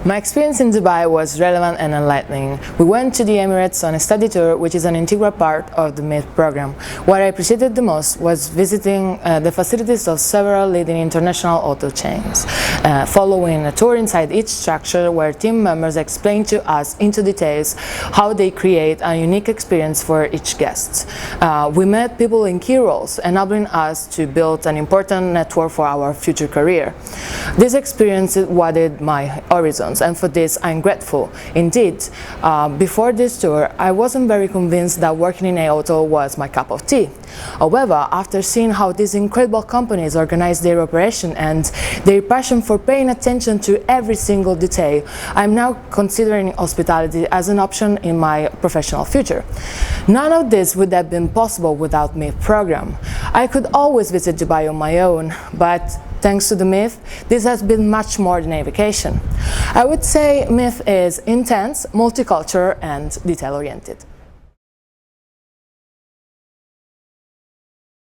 My experience in Dubai was relevant and enlightening. We went to the Emirates on a study tour, which is an integral part of the MITH program. What I appreciated the most was visiting the facilities of several leading international auto chains, following a tour inside each structure where team members explained to us into details how they create a unique experience for each guest. We met people in key roles, enabling us to build an important network for our future career. This experience widened my horizons, and for this I'm grateful. Indeed, before this tour, I wasn't very convinced that working in auto was my cup of tea. However, after seeing how these incredible companies organize their operation and their passion for paying attention to every single detail, I'm now considering hospitality as an option in my professional future. None of this would have been possible without MITH program. I could always visit Dubai on my own, but thanks to the MITH, this has been much more than a vacation. I would say MITH is intense, multicultural, and detail-oriented.